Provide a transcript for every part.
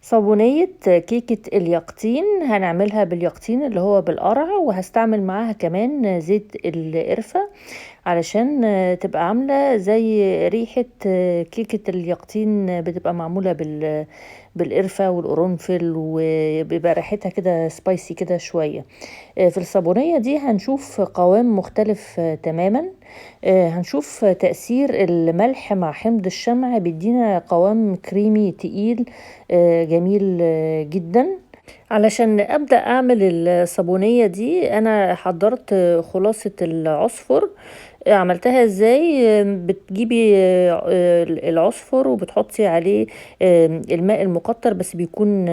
صابونية كيكة اليقطين هنعملها باليقطين اللي هو بالقرع، وهستعمل معاها كمان زيت القرفة علشان تبقى عاملة زي ريحة كيكة اليقطين، بتبقى معمولة بالقرفة والقرنفل، وبيبقى ريحتها كده سبايسي كده شوية. في الصابونية دي هنشوف قوام مختلف تماما. هنشوف تأثير الملح مع حمض الشمع بيدينا قوام كريمي تقيل جميل جدا. علشان أبدأ أعمل الصابونية دي أنا حضرت خلاصة العصفر. عملتها ازاي؟ بتجيبي العصفر وبتحطي عليه الماء المقطر، بس بيكون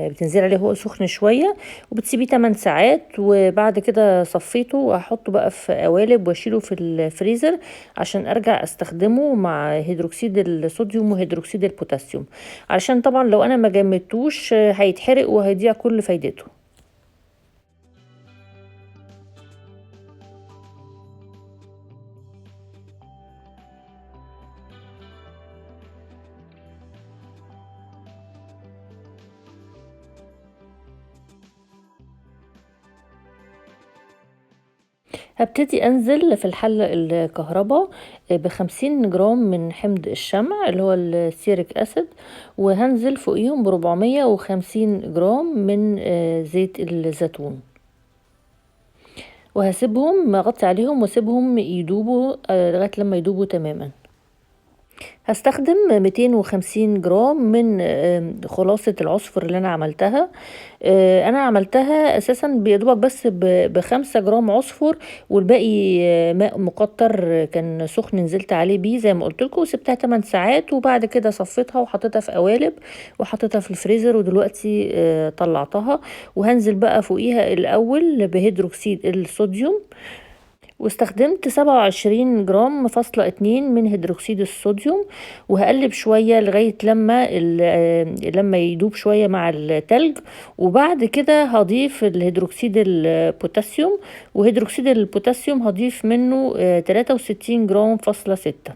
بتنزلي عليه هو سخن شوية، وبتسيبيه 8 ساعات، وبعد كده صفيته واحطه بقى في قوالب واشيله في الفريزر عشان ارجع استخدمه مع هيدروكسيد الصوديوم وهيدروكسيد البوتاسيوم، علشان طبعا لو انا ما جمدتوش هيتحرق وهيضيع كل فايدته. هبتدي انزل في الحلة الكهرباء ب50 جرام من حمض الشمع اللي هو السيريك اسيد، وهنزل فوقيهم ب450 جرام من زيت الزيتون، وهسيبهم اغطي عليهم واسيبهم يدوبوا لغاية لما يدوبوا تماما. هستخدم 250 جرام من خلاصة العصفر اللي انا عملتها. انا عملتها اساسا بيدوبك بس ب5 جرام عصفر، والباقي ماء مقطر كان سخن نزلت عليه بيه زي ما قلت لكم، وسبتها 8 ساعات، وبعد كده صفيتها وحطيتها في قوالب وحطيتها في الفريزر، ودلوقتي طلعتها. وهنزل بقى فوقيها الاول بهيدروكسيد الصوديوم، واستخدمت 27 جرام فاصلة 2 من هيدروكسيد الصوديوم، وهقلب شوية لغاية لما يدوب شوية مع التلج، وبعد كده هضيف الهيدروكسيد البوتاسيوم، وهيدروكسيد البوتاسيوم هضيف منه 63 جرام فاصلة 6.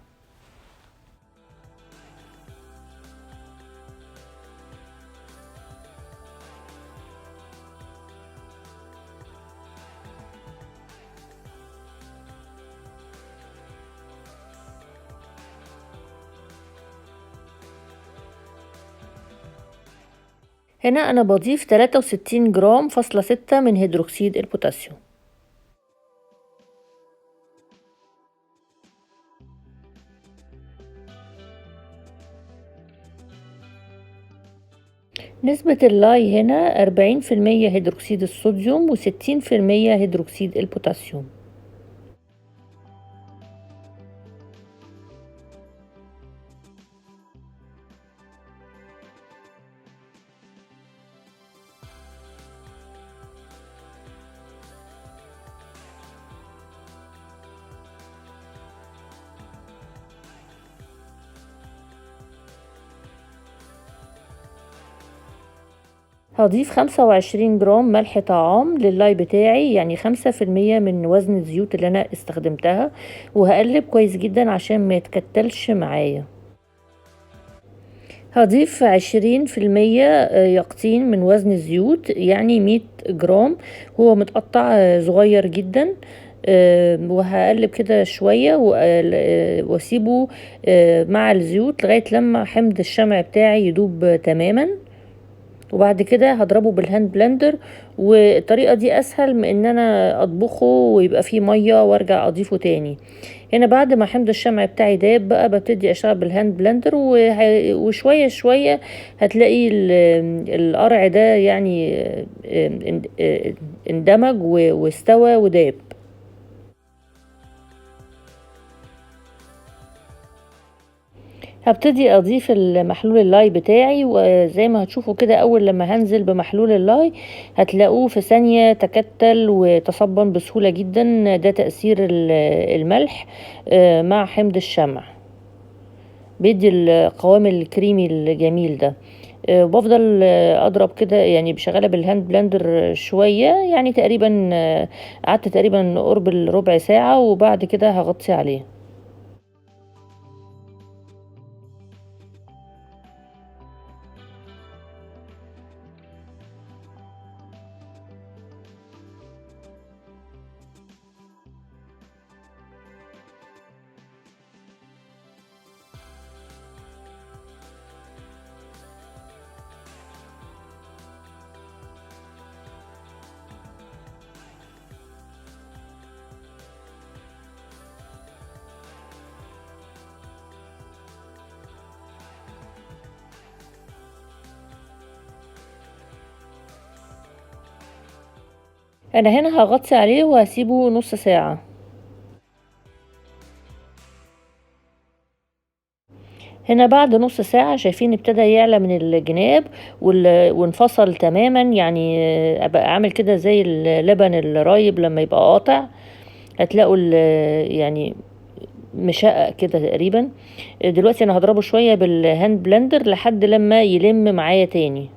هنا انا بضيف 63 جرام فاصلة 6 من هيدروكسيد البوتاسيوم. نسبة اللاي هنا 40% هيدروكسيد الصوديوم و60% هيدروكسيد البوتاسيوم. هضيف 25 جرام ملح طعام لللاي بتاعي، يعني 5% من وزن الزيوت اللي انا استخدمتها، وهقلب كويس جدا عشان ما يتكتلش معايا. هضيف 20% يقطين من وزن الزيوت، يعني 100 جرام، هو متقطع صغير جدا. وهقلب كده شوية واسيبه مع الزيوت لغاية لما حمض الشمع بتاعي يدوب تماما، وبعد كده هضربه بالهاند بلندر. والطريقة دي اسهل من ان انا اطبخه ويبقى فيه مية وارجع اضيفه تاني. هنا بعد ما حمض الشمع بتاعي داب بقى ببتدي اشتغل بالهاند بلندر، وشوية شوية هتلاقي القرع ده يعني اندمج واستوى وداب. هبتدي اضيف المحلول اللاي بتاعي، وزي ما هتشوفوا كده اول لما هنزل بمحلول اللاي هتلاقوه في ثانية تكتل وتصبن بسهولة جدا. ده تأثير الملح مع حمض الشمع، بيدي القوام الكريمي الجميل ده. بفضل اضرب كده، يعني بشغاله بالهاند بلندر شويه، يعني تقريبا قعدت تقريبا قرب الربع ساعه، وبعد كده هغطي عليه. أنا هنا هاغطّي عليه وهاسيبه نُص ساعة. هنا بعد نُص ساعة شايفين ابتدى يعلى من الجناب وانفصل تمامًا، يعني بقى عامل كده زي اللبن الرايب لمّا يبقى قاطع، هتلاقوا يعني مشقّق كده تقريبًا. دلوقتي أنا هاضربه شوية بالهاند بلندر لحد لمّا يلِم معايا تاني.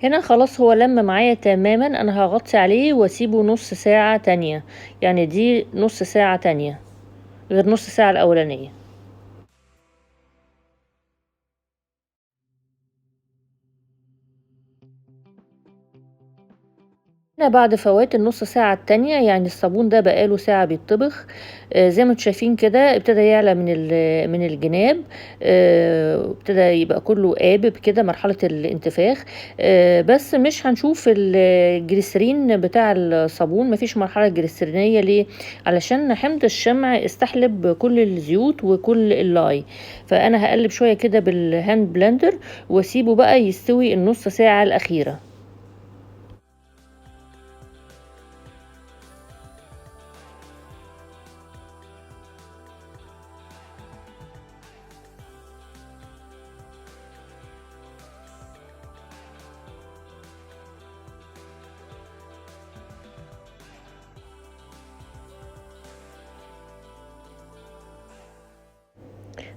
هنا خلاص هو لَم معايا تمامًا، أنا هاغطّي عليه واسيبه نُص ساعة تانية، يعني دي نُص ساعة تانية، غير نُص ساعة الأولانية. هنا بعد فوات النُص ساعة التانية، يعني الصابون ده بقى له ساعة بيتطبخ، زي ما أنتم شايفين كده ابتدى يعلى من الجناب، وابتدى يبقى كُلّه قابب كده مرحلة الانتفاخ، بس مش هنشوف الجليسرين بتاع الصابون، ما فيش مرحلة جليسرينية ليه؟ علشان حمض الشمع استحلب كل الزيوت وكل اللاي، فأنا هاقلّب شوية كده بالهاند بلندر واسيبه بقى يستوي النُص ساعة الأخيرة.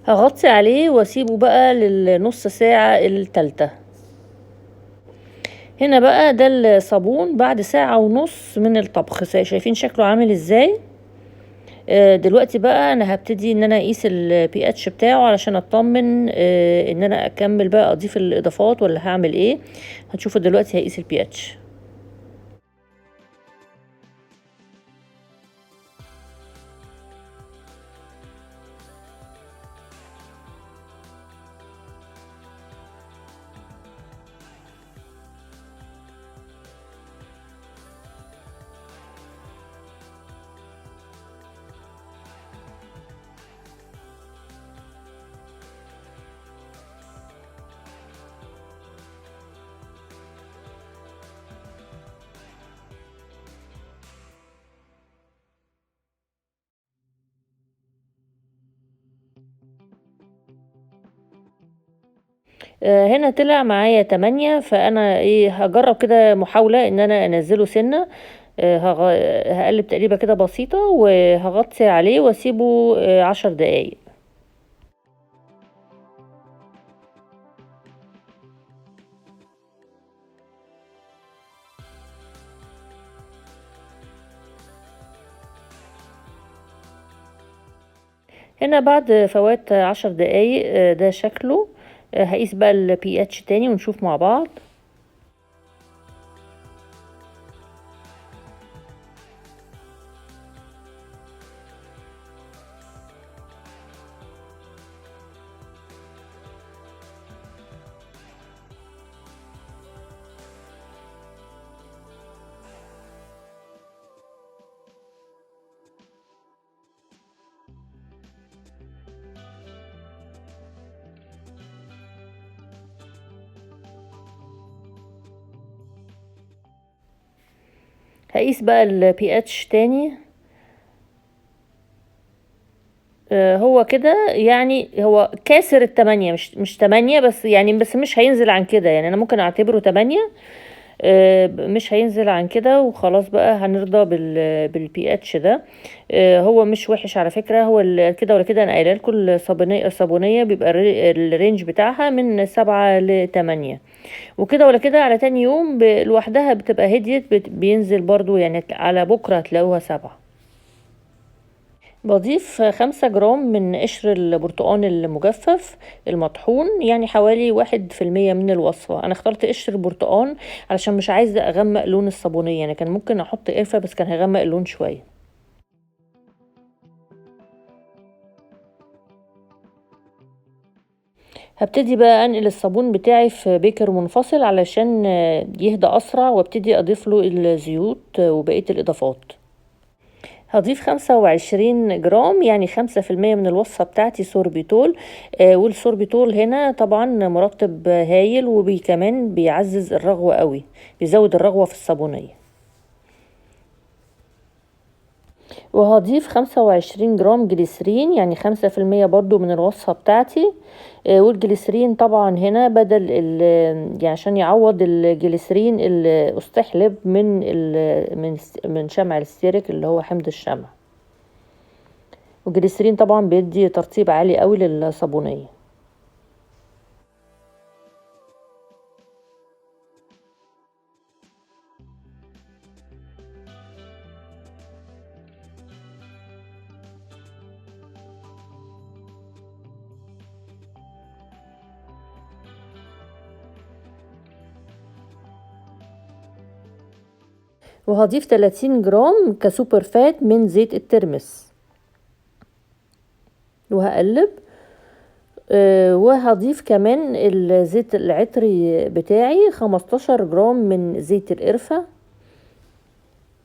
هاغطّي عليه واسيبه بقى للنُص ساعة التالتة. هنا بقى ده الصابون بعد ساعة ونُص من الطبخ، شايفين شكله عامل إزاي؟ دلوقتي بقى أنا هابتدي إن أنا أقيس الpH بتاعه علشان أتطمن إن أنا أكمّل بقى أضيف الإضافات والّا هاعمل إيه، هنشوفه دلوقتي هاقيس الpH. هنا طلع معايا 8، فأنا إيه، هاجرّب كده محاولة إن أنا أنزّله سِنّة، هاقلّب تقليبة كده بسيطة وهاغطّي عليه واسيبه 10 دقايق. هنا بعد فوات 10 دقايق ده شكله، هاقيس بقى الpH تاني ونشوف مع بعض. هقيس بقى البي اتش تاني. هو كده يعني، هو كاسر ال8، مش 8 بس يعني، بس مش هينزل عن كده يعني، انا ممكن اعتبره 8. مش هينزل عن كده، وخلاص بقى هنرضى بالبي اتش ده. هو مش وحش على فكرة، هو كده ولا كده انا قايله لكم الصابونية بيبقى الرينج بتاعها من 7 ل8. وكده ولا كده على تاني يوم لوحدها بتبقى هديت، بينزل برضو يعني، على بكرة هتلاقوها 7. بضيف 5 جرام من قشر البرتقان المجفف المطحون، يعني حوالي 1% من الوصفة. انا اخترت قشر البرتقان علشان مش عايزة اغمق لون الصابونية، يعني كان ممكن احط قرفة بس كان هيغمق اللون شوية. هبتدي بقى انقل الصابون بتاعي في بيكر منفصل علشان يهدى اسرع، وابتدي اضيف له الزيوت وبقية الاضافات. هضيف 25 جرام، يعني 5% من الوصفة بتاعتي سوربيتول. والسوربيتول هنا طبعا مرطب هايل، وكمان بيعزز الرغوة قوي، بيزود الرغوة في الصابونية. وهضيف 25 جرام جليسرين، يعني 5% برضو من الوصفة بتاعتي. والجليسرين طبعا هنا بدل يعني عشان يعوض الجليسرين اللي استحلب من شمع الستيريك اللي هو حمض الشمع. والجليسرين طبعا بيدي ترطيب عالي قوي للصابونية. وهضيف 30 جرام كسوبر فات من زيت الترمس، وهقلب. وهضيف كمان الزيت العطري بتاعي 15 جرام من زيت القرفة.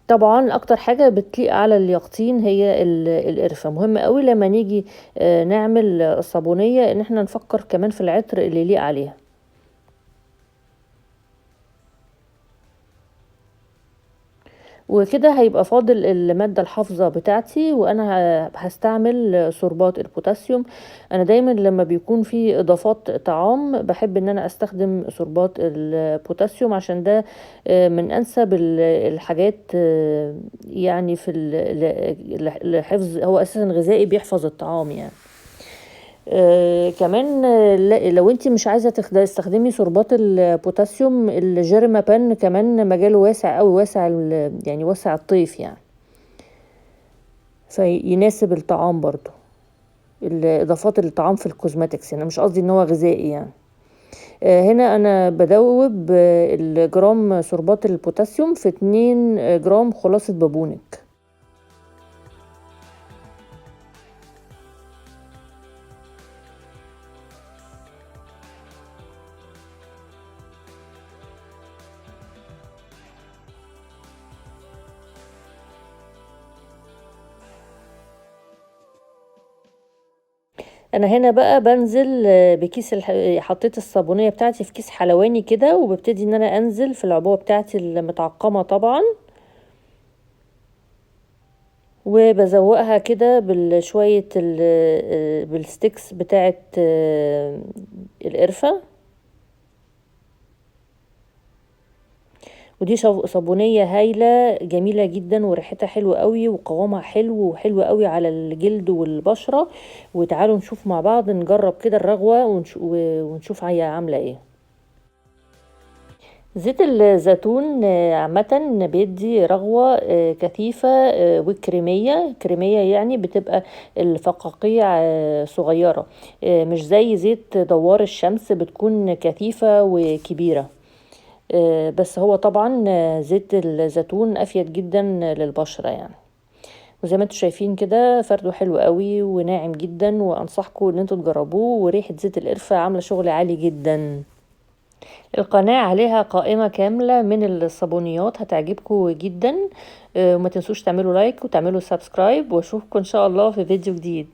طبعا اكتر حاجة بتليق على اليقطين هي القرفة. مهم قوي لما نيجي نعمل الصابونية ان احنا نفكر كمان في العطر اللي يليق عليها. وكده هيبقى فاضل المادة الحافظة بتاعتي، وانا هستعمل سوربات البوتاسيوم. انا دايما لما بيكون في اضافات طعام بحب ان انا استخدم سوربات البوتاسيوم، عشان ده من انسب الحاجات، يعني في الحفظ، هو اساسا غذائي بيحفظ الطعام يعني. كمان لو انت مش عايزه تستخدمي سوربات البوتاسيوم، الجيرمابان كمان مجاله واسع قوي، واسع يعني واسع الطيف يعني، فيناسب الطعام برضو، الاضافات الطعام في الكوزماتكس. انا مش قصدي ان هو غذائي يعني. هنا انا بدوب الجرام سوربات البوتاسيوم في 2 جرام خلاصة بابونج. انا هنا بقى بنزل بكيس حطيت الصابونيه بتاعتي في كيس حلواني كده، وببتدي ان انا انزل في العبوه بتاعتي المتعقمه طبعا، وبزوقها كده بالشويه بالستيكس بتاعت القرفه. ودي صابونيه هايله جميله جدا، وريحتها حلوه قوي، وقوامها حلو وحلو قوي على الجلد والبشره. وتعالوا نشوف مع بعض، نجرب كده الرغوه ونشوف هي عامله ايه. زيت الزيتون عامة بيدي رغوة كثيفة وكريمية يعني، بتبقى الفقاقيع صغيرة، مش زي زيت دوار الشمس بتكون كثيفة وكبيرة. بس هو طبعا زيت الزيتون أفيد جدا للبشرة يعني. وزي ما انتم شايفين كده فرده حلو قوي وناعم جدا، وأنصحكم ان انتوا تجربوه، وريحة زيت القرفة عاملة شغل عالي جدا. القناة عليها قائمة كاملة من الصابونيات، هتعجبكم جدا. وما تنسوش تعملوا لايك وتعملوا سبسكرايب، واشوفكم ان شاء الله في فيديو جديد.